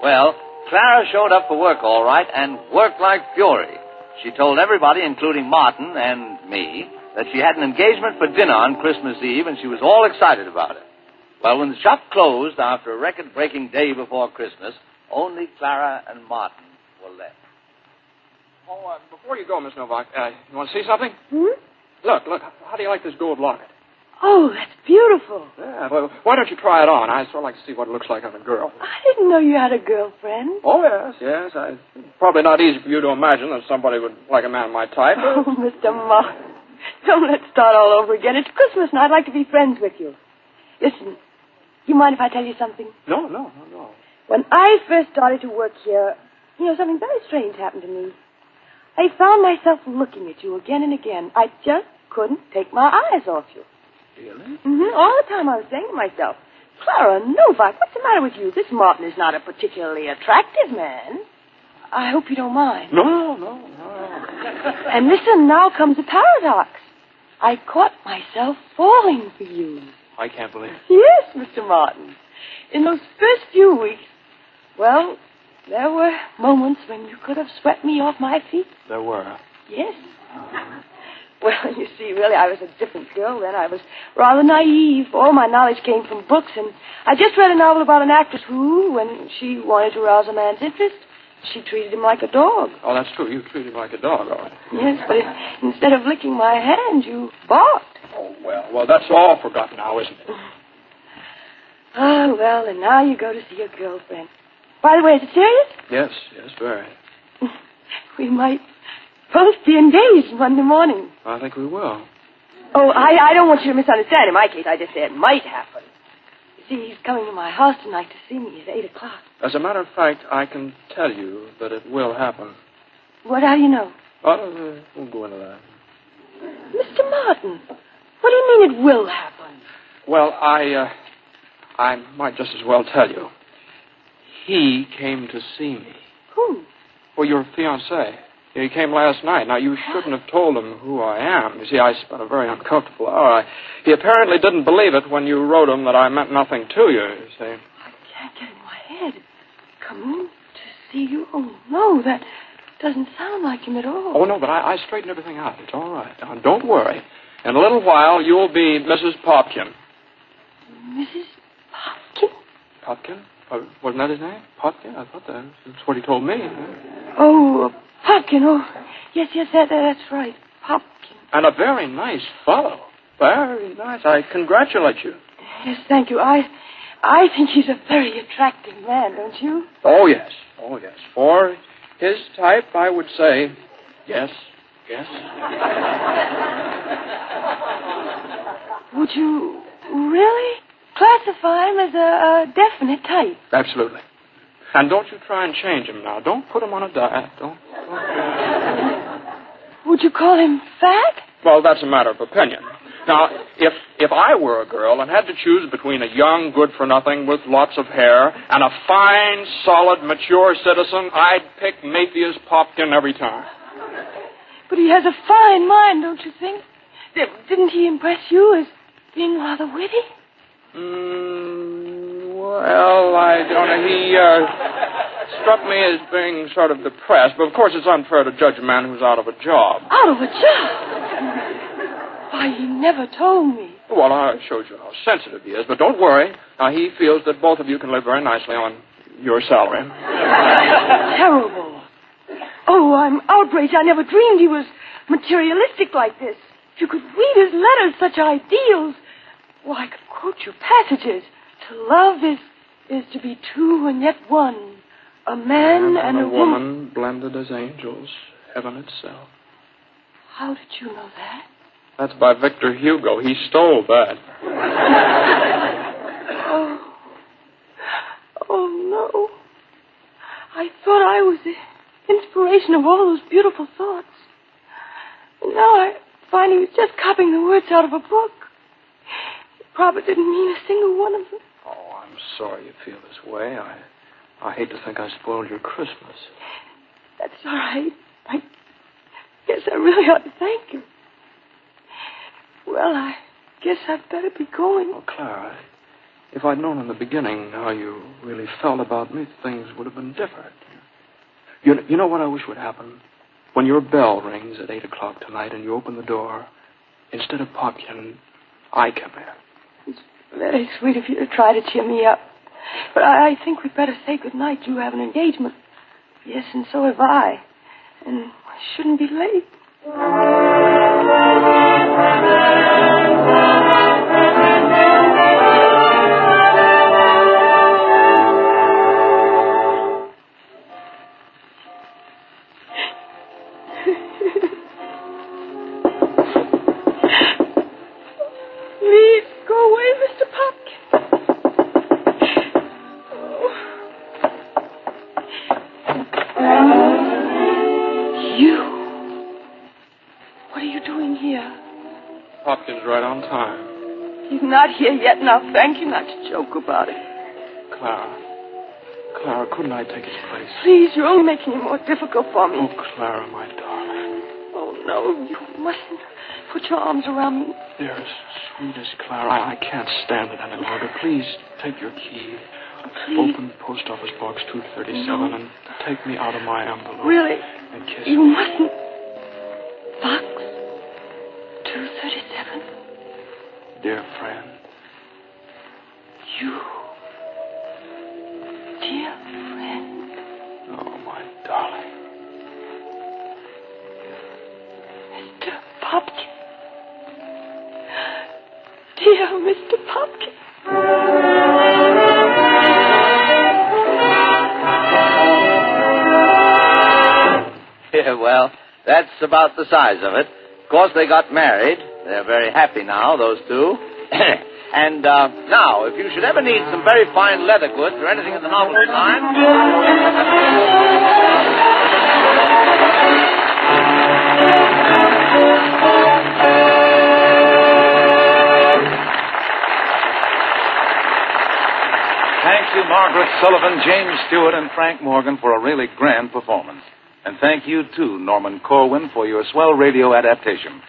Well, Clara showed up for work all right and worked like fury. She told everybody, including Martin and me, that she had an engagement for dinner on Christmas Eve, and she was all excited about it. Well, when the shop closed after a record-breaking day before Christmas, only Clara and Martin were left. Oh, before you go, Miss Novak, you want to see something? Hmm? Look, how do you like this gold locket? Oh, that's beautiful. Yeah, well, why don't you try it on? I'd sort of like to see what it looks like on a girl. I didn't know you had a girlfriend. Oh, yes. Probably not easy for you to imagine that somebody would like a man of my type. Oh, Mr. Martin, don't let's start all over again. It's Christmas, and I'd like to be friends with you. Listen, you mind if I tell you something? No. When I first started to work here, something very strange happened to me. I found myself looking at you again and again. I just couldn't take my eyes off you. Really? Mm-hmm. All the time I was saying to myself, Clara Novak, what's the matter with you? This Martin is not a particularly attractive man. I hope you don't mind. No. And listen, now comes the paradox. I caught myself falling for you. I can't believe it. Yes, Mr. Martin. In those first few weeks, well, there were moments when you could have swept me off my feet. There were. Yes. Well, you see, really, I was a different girl then. I was rather naive. All my knowledge came from books, and I just read a novel about an actress who, when she wanted to rouse a man's interest, she treated him like a dog. Oh, that's true. You treated him like a dog, all right. Yes, but instead of licking my hand, you barked. Oh, well, that's all forgotten now, isn't it? Oh, well, and now you go to see your girlfriend. By the way, is it serious? Yes, very. We might both be engaged Monday morning. I think we will. Oh, I don't want you to misunderstand. In my case, I just say it might happen. You see, he's coming to my house tonight to see me at 8 o'clock. As a matter of fact, I can tell you that it will happen. How do you know? We'll go into that. Mr. Martin, what do you mean it will happen? Well, I might just as well tell you. He came to see me. Who? Well, your fiancé. He came last night. Now, you shouldn't have told him who I am. You see, I spent a very uncomfortable hour. He apparently didn't believe it when you wrote him that I meant nothing to you see. I can't get in my head. Come to see you? Oh, no, that doesn't sound like him at all. Oh, no, but I straightened everything out. It's all right. Now, don't worry. In a little while, you'll be Mrs. Popkin. Mrs. Popkin? Popkin? Wasn't that his name? Popkin? I thought that's what he told me. Oh, Popkin. Oh, yes, that's right. Popkin. And a very nice fellow. Very nice. I congratulate you. Yes, thank you. I think he's a very attractive man, don't you? Oh, yes. For his type, I would say yes. Would you really classify him as a definite type? Absolutely. And don't you try and change him now. Don't put him on a diet. Don't. Would you call him fat? Well, that's a matter of opinion. Now, if I were a girl and had to choose between a young good-for-nothing with lots of hair and a fine, solid, mature citizen, I'd pick Matthias Popkin every time. But he has a fine mind, don't you think? Didn't he impress you as being rather witty? Well, I don't know. He struck me as being sort of depressed, but of course it's unfair to judge a man who's out of a job. Out of a job? Why, he never told me. Well, I showed you how sensitive he is, but don't worry. Now, he feels that both of you can live very nicely on your salary. Terrible. Oh, I'm outraged. I never dreamed he was materialistic like this. If you could read his letters, such ideals. Well, I could quote you passages. To love is to be two and yet one. A man and a woman blended as angels, heaven itself. How did you know that? That's by Victor Hugo. He stole that. Oh, no. I thought I was the inspiration of all those beautiful thoughts. And now I find he was just copying the words out of a book. He probably didn't mean a single one of them. Oh, I'm sorry you feel this way. I hate to think I spoiled your Christmas. That's all right. I guess I really ought to thank you. Well, I guess I'd better be going. Oh, Clara, If I'd known in the beginning how you really felt about me, things would have been different. You know what I wish would happen? When your bell rings at 8 o'clock tonight and you open the door, instead of Popkin, I come in. It's very sweet of you to try to cheer me up. But I think we'd better say good night. You have an engagement. Yes, and so have I. And I shouldn't be late. Please go away, Mr. Popkin. You? What are you doing here? Popkin's right on time. He's not here yet, and I'll thank you not to joke about it. Clara, couldn't I take his place? Please, you're only making it more difficult for me. Oh, Clara, my darling. Oh, no, you mustn't put your arms around me. Dearest, sweetest Clara, I can't stand it any longer. Please take your key. Please. Open Post Office Box 237 and take me out of my envelope. Really? And kiss You me. mustn't. Box 237. Dear friend. You. Dear friend. Oh, my darling. Mr. Popkin. Dear Mr. Popkin. Yeah, well, that's about the size of it. Of course, they got married. They're very happy now, those two. And now, if you should ever need some very fine leather goods or anything in the novelty line... Thank you, Margaret Sullavan, James Stewart, and Frank Morgan for a really grand performance. And thank you, too, Norman Corwin, for your swell radio adaptation.